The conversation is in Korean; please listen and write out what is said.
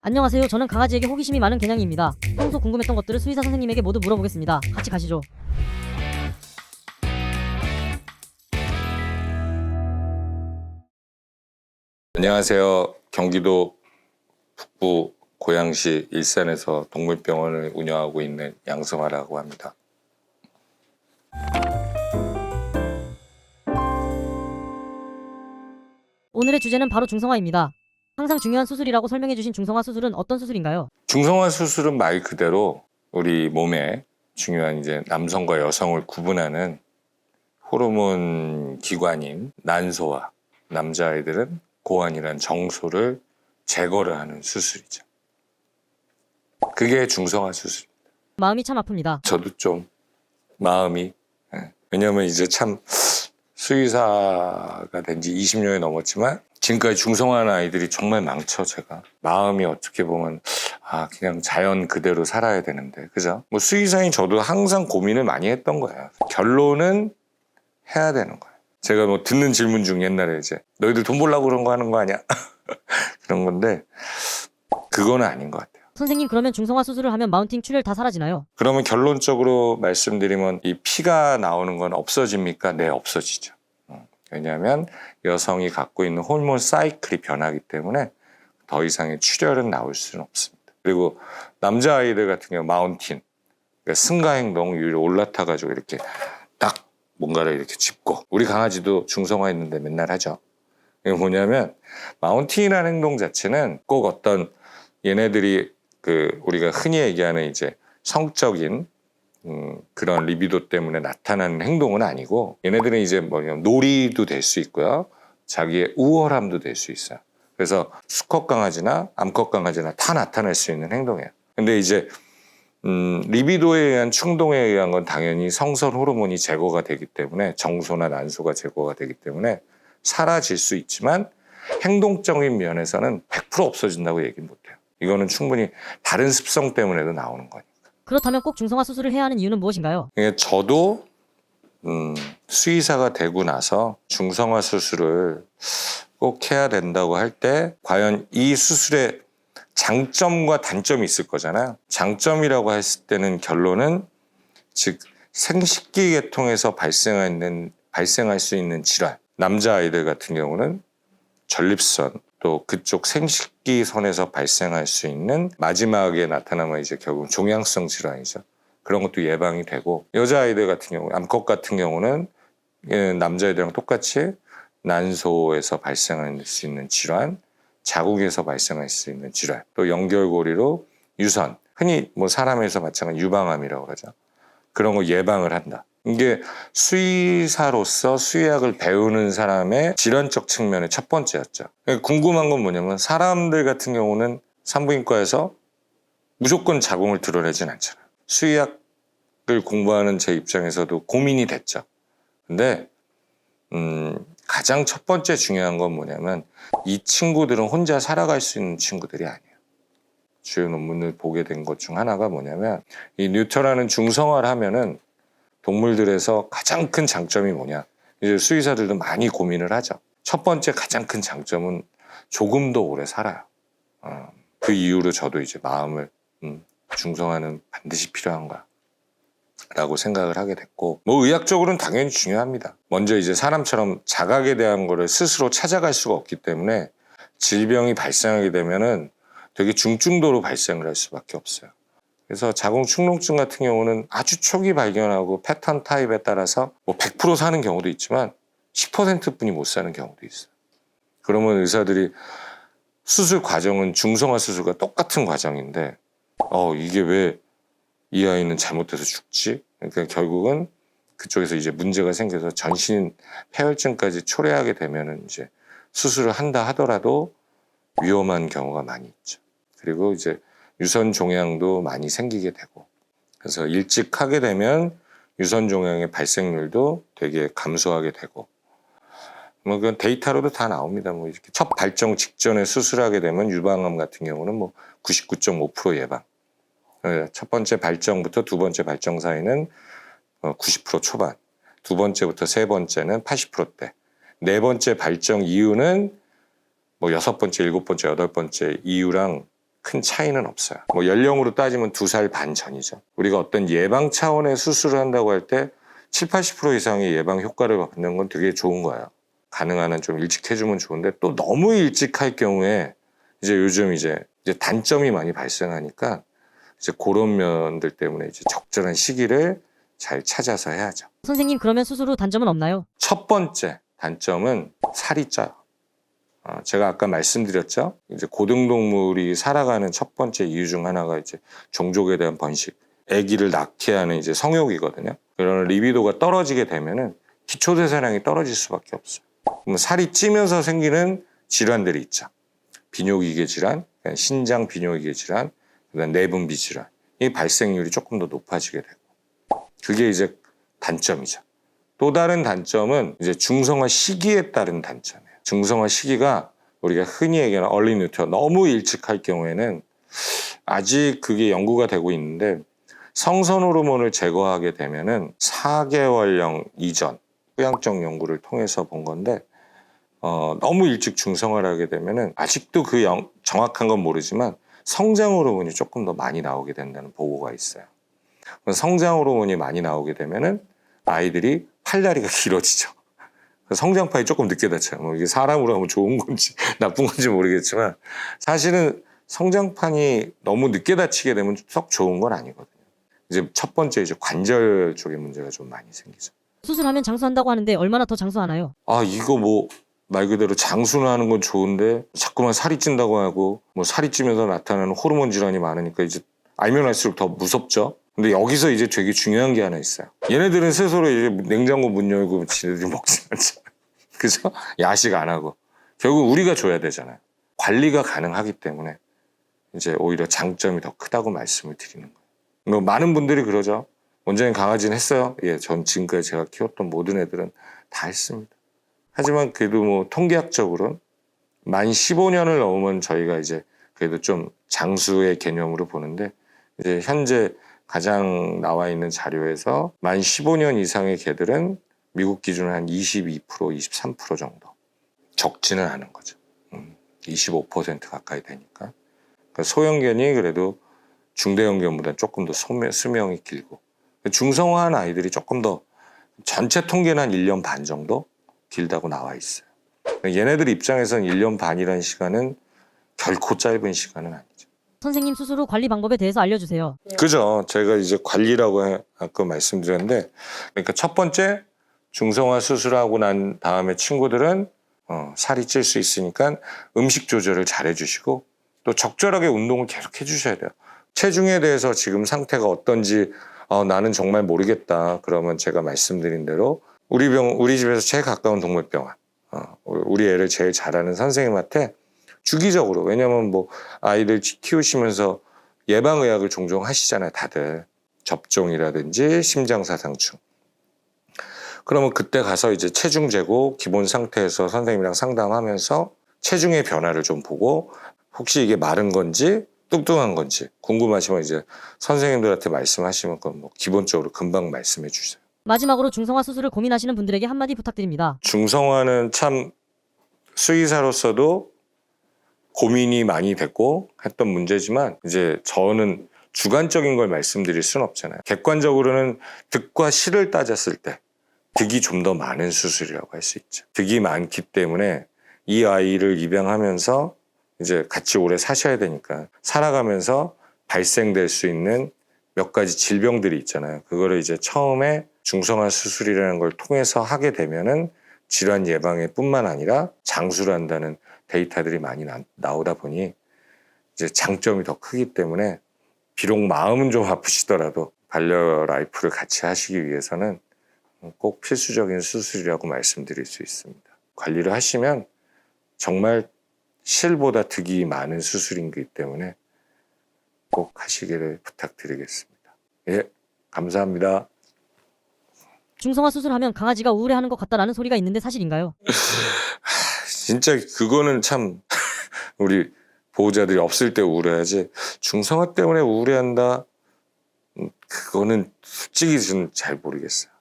안녕하세요. 저는 강아지에게 호기심이 많은 개냥이입니다. 평소 궁금했던 것들을 수의사 선생님에게 모두 물어보겠습니다. 같이 가시죠. 안녕하세요. 경기도 북부 고양시 일산에서 동물병원을 운영하고 있는 양승화라고 합니다. 오늘의 주제는 바로 중성화입니다. 항상 중요한 수술이라고 설명해주신 중성화 수술은 어떤 수술인가요? 중성화 수술은 말 그대로 우리 몸에 중요한 이제 남성과 여성을 구분하는 호르몬 기관인 난소와 남자아이들은 고환이란 정소를 제거를 하는 수술이죠. 그게 중성화 수술. 마음이 참 아픕니다. 저도 좀 마음이 왜냐면 이제 참 수의사가 된 지 20년이 넘었지만 지금까지 중성화한 아이들이 정말 많죠. 제가 마음이 어떻게 보면 그냥 자연 그대로 살아야 되는데, 그죠? 뭐 수의사인 저도 항상 고민을 많이 했던 거예요. 결론은 해야 되는 거예요. 제가 뭐 듣는 질문 중 옛날에 이제 너희들 돈 벌려고 그런 거 하는 거 아니야? 그런 건데 그거는 아닌 것 같아요. 선생님, 그러면 중성화 수술을 하면 마운팅 출혈 다 사라지나요? 그러면 결론적으로 말씀드리면 이 피가 나오는 건 없어집니까? 네, 없어지죠. 왜냐하면 여성이 갖고 있는 호르몬 사이클이 변하기 때문에 더 이상의 출혈은 나올 수는 없습니다. 그리고 남자아이들 같은 경우 마운틴, 그러니까 승가 행동 위로 올라타가지고 이렇게 딱 뭔가를 이렇게 짚고, 우리 강아지도 중성화 있는데 맨날 하죠. 이게 뭐냐면 마운틴이라는 행동 자체는 꼭 어떤 얘네들이 우리가 흔히 얘기하는 이제 성적인 그런 리비도 때문에 나타나는 행동은 아니고, 얘네들은 이제 뭐냐면 놀이도 될 수 있고요, 자기의 우월함도 될 수 있어요. 그래서 수컷 강아지나 암컷 강아지나 다 나타날 수 있는 행동이에요. 근데 이제 리비도에 의한 충동에 의한 건 당연히 성선 호르몬이 제거가 되기 때문에, 정소나 난소가 제거가 되기 때문에 사라질 수 있지만 행동적인 면에서는 100% 없어진다고 얘기는 못해요. 이거는 충분히 다른 습성 때문에도 나오는 거니까. 그렇다면 꼭 중성화 수술을 해야 하는 이유는 무엇인가요? 저도 수의사가 되고 나서 중성화 수술을 꼭 해야 된다고 할 때 과연 이 수술의 장점과 단점이 있을 거잖아요. 장점이라고 했을 때는 결론은 즉 생식기 계통에서 발생할 수 있는 질환, 남자아이들 같은 경우는 전립선, 또 그쪽 생식기 선에서 발생할 수 있는 마지막에 나타나면 이제 결국 종양성 질환이죠. 그런 것도 예방이 되고, 여자아이들 같은 경우, 암컷 같은 경우는 남자애들이랑 똑같이 난소에서 발생할 수 있는 질환, 자궁에서 발생할 수 있는 질환, 또 연결고리로 유선, 흔히 뭐 사람에서 마찬가지 유방암이라고 그러죠. 그런 거 예방을 한다. 이게 수의사로서 수의학을 배우는 사람의 질환적 측면의 첫 번째였죠. 궁금한 건 뭐냐면, 사람들 같은 경우는 산부인과에서 무조건 자궁을 드러내진 않잖아요. 수의학을 공부하는 제 입장에서도 고민이 됐죠. 근데 가장 첫 번째 중요한 건 뭐냐면, 이 친구들은 혼자 살아갈 수 있는 친구들이 아니에요. 주요 논문을 보게 된 것 중 하나가 뭐냐면, 이 뉴터라는 중성화를 하면은 동물들에서 가장 큰 장점이 뭐냐, 이제 수의사들도 많이 고민을 하죠. 첫 번째 가장 큰 장점은 조금 더 오래 살아요. 그 이후로 저도 이제 마음을 중성화는 반드시 필요한가 라고 생각을 하게 됐고, 뭐 의학적으로는 당연히 중요합니다. 먼저 이제 사람처럼 자각에 대한 거를 스스로 찾아갈 수가 없기 때문에 질병이 발생하게 되면은 되게 중증도로 발생을 할 수밖에 없어요. 그래서 자궁축농증 같은 경우는 아주 초기 발견하고 패턴 타입에 따라서 뭐 100% 사는 경우도 있지만 10%뿐이 못 사는 경우도 있어요. 그러면 의사들이 수술 과정은 중성화 수술과 똑같은 과정인데 이게 왜 이 아이는 잘못돼서 죽지? 그러니까 결국은 그쪽에서 이제 문제가 생겨서 전신 폐혈증까지 초래하게 되면은 이제 수술을 한다 하더라도 위험한 경우가 많이 있죠. 그리고 이제 유선 종양도 많이 생기게 되고, 그래서 일찍 하게 되면 유선 종양의 발생률도 되게 감소하게 되고, 뭐 그건 데이터로도 다 나옵니다. 뭐 이렇게 첫 발정 직전에 수술하게 되면 유방암 같은 경우는 뭐 99.5% 예방. 첫 번째 발정부터 두 번째 발정 사이는 90% 초반, 두 번째부터 세 번째는 80%대, 네 번째 발정 이후는 뭐 여섯 번째, 일곱 번째, 여덟 번째 이후랑 큰 차이는 없어요. 뭐 연령으로 따지면 2살 반 전이죠. 우리가 어떤 예방 차원의 수술을 한다고 할 때 70~80% 이상의 예방 효과를 받는 건 되게 좋은 거예요. 가능한 한 좀 일찍 해주면 좋은데 또 너무 일찍 할 경우에 이제 요즘 이제 단점이 많이 발생하니까 이제 그런 면들 때문에 이제 적절한 시기를 잘 찾아서 해야죠. 선생님, 그러면 수술 후 단점은 없나요? 첫 번째 단점은 살이 쪄요. 제가 아까 말씀드렸죠. 이제 고등동물이 살아가는 첫 번째 이유 중 하나가 이제 종족에 대한 번식, 아기를 낳게 하는 이제 성욕이거든요. 그런 리비도가 떨어지게 되면은 기초대사량이 떨어질 수밖에 없어요. 그러면 살이 찌면서 생기는 질환들이 있죠. 비뇨기계 질환, 신장 비뇨기계 질환, 그다음 내분비 질환. 이 발생률이 조금 더 높아지게 되고, 그게 이제 단점이죠. 또 다른 단점은 이제 중성화 시기에 따른 단점이에요. 중성화 시기가 우리가 흔히 얘기하는 얼리 뉴터, 너무 일찍 할 경우에는 아직 그게 연구가 되고 있는데 성선 호르몬을 제거하게 되면은 4개월령 이전 후양적 연구를 통해서 본 건데 너무 일찍 중성화를 하게 되면은 아직도 정확한 건 모르지만 성장 호르몬이 조금 더 많이 나오게 된다는 보고가 있어요. 성장 호르몬이 많이 나오게 되면은 아이들이 팔다리가 길어지죠. 성장판이 조금 늦게 닫혀요. 뭐 이게 사람으로 하면 좋은 건지 나쁜 건지 모르겠지만 사실은 성장판이 너무 늦게 닫히게 되면 썩 좋은 건 아니거든요. 이제 첫 번째 이제 관절 쪽에 문제가 좀 많이 생기죠. 수술하면 장수한다고 하는데 얼마나 더 장수하나요? 이거 뭐 말 그대로 장수는 하는 건 좋은데 자꾸만 살이 찐다고 하고 뭐 살이 찌면서 나타나는 호르몬 질환이 많으니까 이제 알면 알수록 더 무섭죠. 근데 여기서 이제 되게 중요한 게 하나 있어요. 얘네들은 스스로 이제 냉장고 문 열고 지네들이 먹지 않잖아요. 그죠? 야식 안 하고. 결국 우리가 줘야 되잖아요. 관리가 가능하기 때문에 이제 오히려 장점이 더 크다고 말씀을 드리는 거예요. 뭐 많은 분들이 그러죠. 원장님 강아지는 했어요? 예, 전 지금까지 제가 키웠던 모든 애들은 다 했습니다. 하지만 그래도 뭐 통계학적으로는 만 15년을 넘으면 저희가 이제 그래도 좀 장수의 개념으로 보는데 이제 현재 가장 나와 있는 자료에서 만 15년 이상의 개들은 미국 기준으로 한 22%, 23% 정도. 적지는 않은 거죠. 25% 가까이 되니까. 그러니까 소형견이 그래도 중대형견보다 조금 더 수명이 길고 중성화한 아이들이 조금 더 전체 통계는 한 1년 반 정도 길다고 나와 있어요. 얘네들 입장에서는 1년 반이라는 시간은 결코 짧은 시간은 아니죠. 선생님, 수술 후 관리 방법에 대해서 알려주세요. 그죠. 제가 이제 관리라고 아까 말씀드렸는데, 그러니까 첫 번째 중성화 수술하고 난 다음에 친구들은 살이 찔 수 있으니까 음식 조절을 잘 해주시고 또 적절하게 운동을 계속 해주셔야 돼요. 체중에 대해서 지금 상태가 어떤지 나는 정말 모르겠다. 그러면 제가 말씀드린 대로 우리 집에서 제일 가까운 동물병원, 우리 애를 제일 잘하는 선생님한테 주기적으로, 왜냐면 뭐 아이들 키우시면서 예방의학을 종종 하시잖아요, 다들. 접종이라든지 심장사상충. 그러면 그때 가서 이제 체중 재고 기본 상태에서 선생님이랑 상담하면서 체중의 변화를 좀 보고 혹시 이게 마른 건지 뚱뚱한 건지 궁금하시면 이제 선생님들한테 말씀하시면 그건 뭐 기본적으로 금방 말씀해 주세요. 마지막으로 중성화 수술을 고민하시는 분들에게 한마디 부탁드립니다. 중성화는 참 수의사로서도 고민이 많이 됐고 했던 문제지만 이제 저는 주관적인 걸 말씀드릴 수는 없잖아요. 객관적으로는 득과 실을 따졌을 때 득이 좀 더 많은 수술이라고 할 수 있죠. 득이 많기 때문에 이 아이를 입양하면서 이제 같이 오래 사셔야 되니까 살아가면서 발생될 수 있는 몇 가지 질병들이 있잖아요. 그거를 이제 처음에 중성화 수술이라는 걸 통해서 하게 되면은 질환 예방에 뿐만 아니라 장수를 한다는 데이터들이 많이 나오다 보니 이제 장점이 더 크기 때문에 비록 마음은 좀 아프시더라도 반려 라이프를 같이 하시기 위해서는 꼭 필수적인 수술이라고 말씀드릴 수 있습니다. 관리를 하시면 정말 실보다 득이 많은 수술이기 때문에 꼭 하시기를 부탁드리겠습니다. 예, 감사합니다. 중성화 수술하면 강아지가 우울해하는 것 같다라는 소리가 있는데 사실인가요? 진짜 그거는 참 우리 보호자들이 없을 때 우울해하지 중성화 때문에 우울해한다? 그거는 솔직히 저는 잘 모르겠어요.